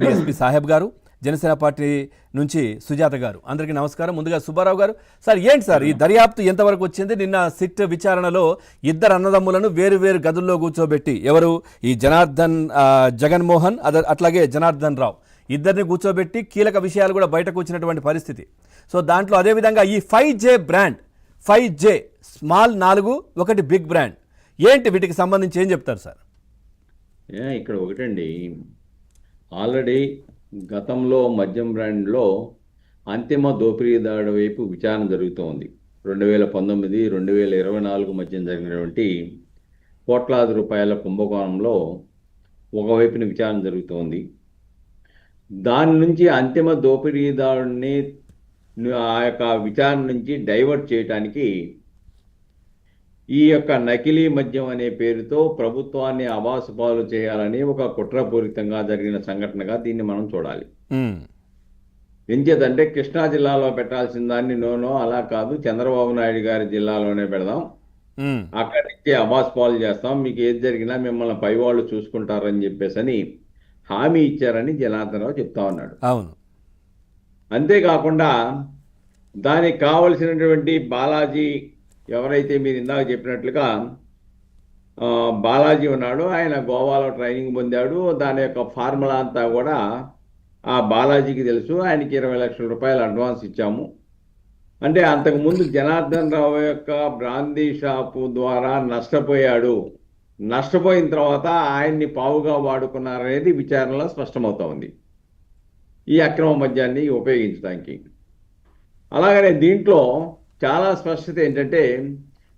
DSP Saheb గారు, Janasena party నుంచి సుజాత గారు, అందరికీ నమస్కారం. ముందుగా సుబ్బారావు గారు, సార్ ఏంటి సార్ ఈ దర్యాప్తు ఎంతవరకు వచ్చింది? నిన్న సిట్ విచారణలో ఇద్దరు అన్నదమ్ములను వేరు వేరు గదుల్లో కూర్చోబెట్టి, ఎవరు ఈ జగన్మోహన్ అట్లాగే జనార్దన్ రావు ఇద్దరిని కూర్చోబెట్టి కీలక విషయాలు కూడా బయటకు వచ్చినటువంటి పరిస్థితి. సో దాంట్లో అదేవిధంగా ఈ 5J brand, 5J small 4, 1 big brand ఏంటి, వీటికి సంబంధించి ఏం చెప్తారు సార్? ఇక్కడ ఒకటండి, ఆల్రెడీ గతంలో మద్యం బ్రాండ్లో అంతిమ దోపిడీదారు వైపు విచారణ జరుగుతోంది. 2019, 2024 మధ్య జరిగినటువంటి కోట్లాది రూపాయల కుంభకోణంలో ఒకవైపున విచారణ జరుగుతోంది. దాని నుంచి అంతిమ దోపిడీదారుని ఆ యొక్క విచారణ నుంచి డైవర్ట్ చేయడానికి ఈ యొక్క నకిలీ మద్యం అనే పేరుతో ప్రభుత్వాన్ని అబాసుపాలు చేయాలని ఒక కుట్రపూరితంగా జరిగిన సంఘటనగా దీన్ని మనం చూడాలి. ఎంచేదంటే కృష్ణా జిల్లాలో పెట్టాల్సిన దాన్ని నోనో అలా కాదు, చంద్రబాబు నాయుడు గారి జిల్లాలోనే పెడదాం, అక్కడి నుంచి అబాసుపాలు చేస్తాం, మీకు ఏది జరిగినా మిమ్మల్ని పై వాళ్ళు చూసుకుంటారని చెప్పేసి హామీ ఇచ్చారని జనార్దన్ రావు చెప్తా ఉన్నాడు. అవును. అంతేకాకుండా దానికి కావలసినటువంటి బాలాజీ, ఎవరైతే మీరు ఇందాక చెప్పినట్లుగా బాలాజీ ఉన్నాడో, ఆయన గోవాలో ట్రైనింగ్ పొందాడు. దాని యొక్క ఫార్ములా అంతా కూడా ఆ బాలాజీకి తెలుసు. ఆయనకి 20 లక్షల రూపాయలు అడ్వాన్స్ ఇచ్చాము అంటే, అంతకుముందు జనార్దన్ రావు యొక్క బ్రాందీ షాపు ద్వారా నష్టపోయాడు. నష్టపోయిన తర్వాత ఆయన్ని పావుగా వాడుకున్నారనేది విచారణలో స్పష్టమవుతా ఉంది ఈ అక్రమ మద్యాన్ని ఉపయోగించడానికి. అలాగనే దీంట్లో చాలా స్పష్టత ఏంటంటే,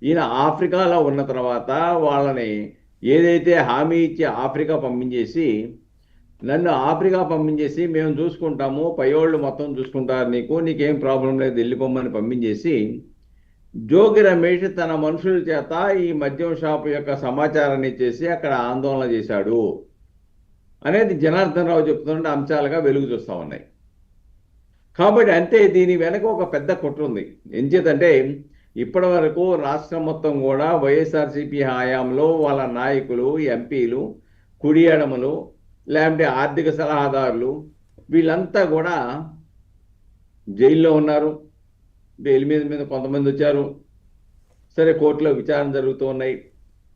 ఈయన ఆఫ్రికాలో ఉన్న తర్వాత వాళ్ళని ఏదైతే హామీ ఇచ్చి ఆఫ్రికా పంపించేసి, నన్ను ఆఫ్రికా పంపించేసి మేము చూసుకుంటాము, పైవాళ్ళు మొత్తం చూసుకుంటారు, నీకేం ప్రాబ్లం లేదు, వెళ్ళిపోమ్మని పంపించేసి జోగి రమేష్ తన మనుషుల చేత ఈ మద్యం షాపు యొక్క సమాచారాన్ని ఇచ్చేసి అక్కడ ఆందోళన చేశాడు అనేది జనార్దన్ రావు చెప్తున్న అంశాలుగా వెలుగు చూస్తూ ఉన్నాయి. కాబట్టి అంటే దీని వెనక ఒక పెద్ద కుట్ర ఉంది. ఎంచేతంటే ఇప్పటి వరకు రాష్ట్రం మొత్తం కూడా వైఎస్ఆర్సీపీ హయాంలో వాళ్ళ నాయకులు, ఎంపీలు, కుడి ఎడమలు, లేదంటే ఆర్థిక సలహాదారులు వీళ్ళంతా కూడా జైల్లో ఉన్నారు. బెయిల్ మీద కొంతమంది వచ్చారు. సరే, కోర్టులో విచారణ జరుగుతూ ఉన్నాయి.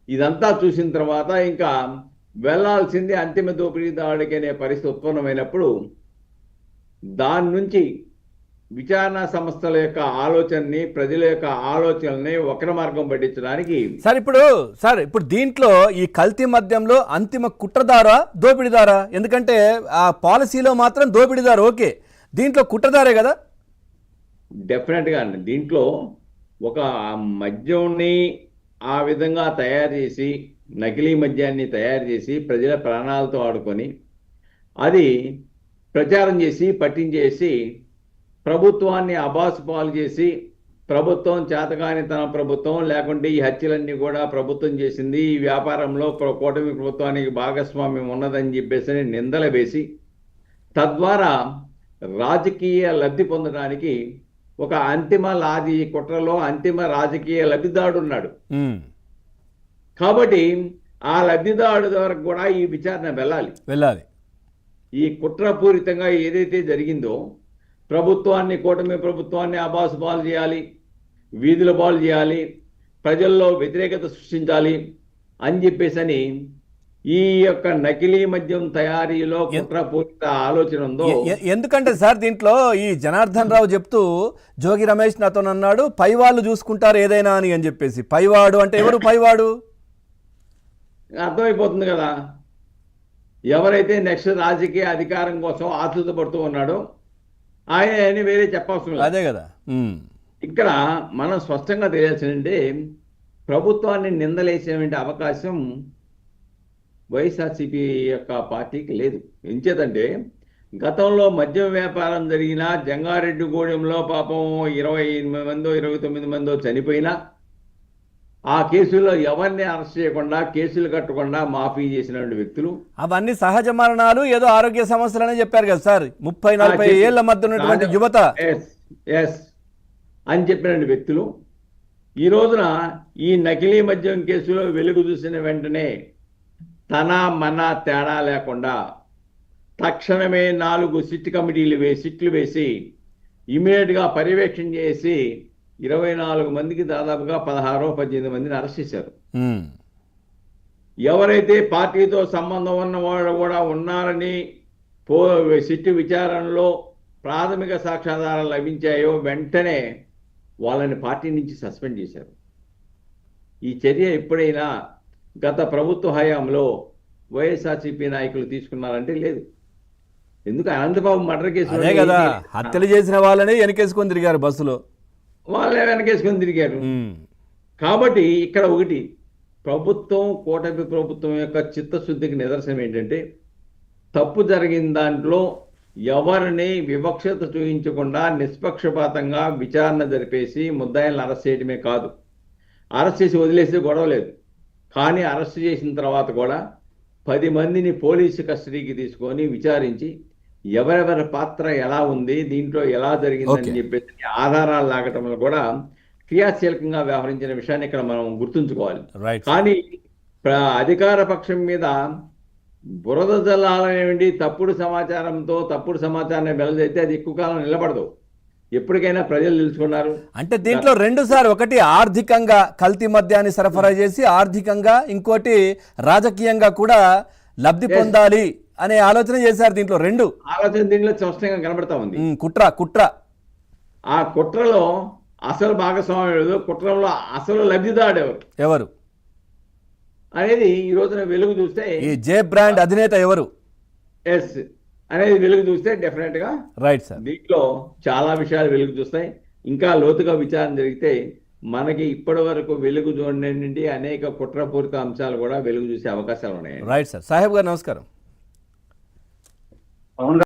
ఇదంతా చూసిన తర్వాత ఇంకా వెళ్లాల్సింది అంతిమ దోపిడీదారుడికి అనే పరిస్థితి ఉత్పన్నమైనప్పుడు దాని నుంచి విచారణ సంస్థల యొక్క ఆలోచనని, ప్రజల యొక్క ఆలోచనల్ని వక్ర మార్గం పట్టించడానికి ఇప్పుడు దీంట్లో ఈ కల్తీ మద్యంలో అంతిమ కుట్రదారా, దోపిడీదారా? ఎందుకంటే ఆ పాలసీలో మాత్రం దోపిడీదారు ఓకే, దీంట్లో కుట్రదారే కదా. డెఫినెట్గా అండి, దీంట్లో ఒక మద్యంని ఆ విధంగా తయారు చేసి, నకిలీ మద్యాన్ని తయారు చేసి ప్రజల ప్రాణాలతో ఆడుకొని అది ప్రచారం చేసి పట్టించేసి ప్రభుత్వాన్ని అబాసుపాలు చేసి, ప్రభుత్వం చేతకాని తన ప్రభుత్వం, లేకుంటే ఈ హత్యలన్నీ కూడా ప్రభుత్వం చేసింది, ఈ వ్యాపారంలో కూటమి ప్రభుత్వానికి భాగస్వామ్యం ఉన్నదని చెప్పేసి నిందలు వేసి తద్వారా రాజకీయ లబ్ధి పొందడానికి ఒక కుట్రలో అంతిమ రాజకీయ లబ్ధిదారుడు ఉన్నాడు. కాబట్టి ఆ లబ్ధిదారుడు వరకు కూడా ఈ విచారణ వెళ్ళాలి. ఈ కుట్రపూరితంగా ఏదైతే జరిగిందో కూటమి ప్రభుత్వాన్ని అబాసు పాలు చేయాలి, వీధుల పాలు చేయాలి, ప్రజల్లో వ్యతిరేకత సృష్టించాలి అని చెప్పేసి ఈ యొక్క నకిలీ మద్యం తయారీలో కుట్రపూరిత ఆలోచన ఉందో. ఎందుకంటే సార్ దీంట్లో ఈ జనార్దన్ రావు చెప్తూ, జోగి రమేష్ నాతో అన్నాడు పైవాళ్ళు చూసుకుంటారు ఏదైనా అని చెప్పేసి. పైవాడు అంటే ఎవరు? పైవాడు అర్థమైపోతుంది కదా, ఎవరైతే నెక్స్ట్ రాజకీయ అధికారం కోసం ఆతృత పడుతూ ఉన్నాడో ఆయన వేరే చెప్పవలసిన అదే కదా. ఇక్కడ మనం స్పష్టంగా తెలియాల్సిందంటే, ప్రభుత్వాన్ని నిందలేసేటువంటి అవకాశం వైఎస్ఆర్సీపీ యొక్క పార్టీకి లేదు. ఎంచేతంటే గతంలో మద్యం వ్యాపారం జరిగిన జంగారెడ్డిగూడెంలో పాపం 28 మందో 29 మందో చనిపోయినా ఆ కేసుల్లో ఎవరిని అరెస్ట్ చేయకుండా, కేసులు కట్టకుండా మాఫీ చేసినటువంటి వ్యక్తులు, అవన్నీ సహజ మరణాలు, ఏదో ఆరోగ్య సమస్యలనే చెప్పారు కదా సార్. 30-40 ఏళ్ల మధ్య ఉన్నటువంటి యువత అని చెప్పిన వ్యక్తులు ఈ రోజున ఈ నకిలీ మద్యం కేసులో వెలుగు చూసిన వెంటనే తన మన తేడా లేకుండా తక్షణమే 4 సిట్లు వేసి ఇమీడియట్గా పర్యవేక్షణ చేసి 24 మందికి దాదాపుగా 18 మందిని అరెస్ట్ చేశారు. ఉమ్, ఎవరైతే పార్టీతో సంబంధం ఉన్నవాడు కూడా ఉన్నారని సిట్టు విచారణలో ప్రాథమిక సాక్ష్యాధారాలు లభించాయో వెంటనే వాళ్ళని పార్టీ నుంచి సస్పెండ్ చేశారు. ఈ చర్య ఎప్పుడైనా గత ప్రభుత్వ హయాంలో వైఎస్ఆర్సీపీ నాయకులు తీసుకున్నారంటే లేదు. ఎందుకు అనంతబాబు మర్డర్ కేసు అదే కదా హత్యలు చేసిన వాళ్ళని వెనకేసుకొని తిరిగారు బస్సులో. వాళ్ళే వెనకేసుకొని తిరిగారు. ఉమ్, కాబట్టి ఇక్కడ ఒకటి ప్రభుత్వం, కూటమి ప్రభుత్వం యొక్క చిత్తశుద్ధికి నిదర్శనం ఏంటంటే తప్పు జరిగిన దాంట్లో ఎవరిని వివక్షత చూపించకుండా నిష్పక్షపాతంగా విచారణ జరిపేసి ముద్దాయిలను అరెస్ట్ చేయడమే కాదు, అరెస్ట్ చేసి వదిలేస్తే గొడవ లేదు. కానీ అరెస్ట్ చేసిన తర్వాత కూడా 10 మందిని పోలీసు కస్టడీకి తీసుకొని విచారించి ఎవరెవరి పాత్ర ఎలా ఉంది, దీంట్లో ఎలా జరిగిందని Okay. చెప్పేసి ఆధారాలు లాగటంలో కూడా క్రియాశీలకంగా వ్యవహరించిన విషయాన్ని ఇక్కడ మనం గుర్తుంచుకోవాలి. రైట్. కానీ అధికార పక్షం మీద బురద జల్లాలనేవి తప్పుడు సమాచారంతో తప్పుడు సమాచారాన్ని వెల్లదైతే అది ఎక్కువ కాలం నిలబడదు. ఎప్పటికైనా ప్రజలు తెలుసుకున్నారు. అంటే దీంట్లో రెండు సార్, ఒకటి ఆర్థికంగా కల్తీ మద్యాన్ని సరఫరా చేసి ఆర్థికంగా, ఇంకోటి రాజకీయంగా కూడా లబ్ధి పొందాలి అనే ఆలోచన చేశారు. దీంట్లో రెండు ఆలోచన దీనిలో స్పష్టంగా కనబడతా ఉంది. కుట్ర ఆ కుట్రలో అసలు భాగస్వామ్యం, కుట్రలో అసలు లబ్ధిదాడు ఎవరు అనేది ఈ రోజున వెలుగు చూస్తే, ఈ జే బ్రాండ్ అధినేత ఎవరు ఎస్ అనేది వెలుగు చూస్తే డెఫినెట్ గా రైట్ సార్. దీంట్లో చాలా విషయాలు వెలుగు చూస్తాయి. ఇంకా లోతుగా విచారణ జరిగితే మనకి ఇప్పటి వరకు వెలుగు చూడండి అనేక కుట్రపూరిత అంశాలు కూడా వెలుగు చూసే అవకాశాలు ఉన్నాయి. Right sir. సాహెబ్ గారు నమస్కారం.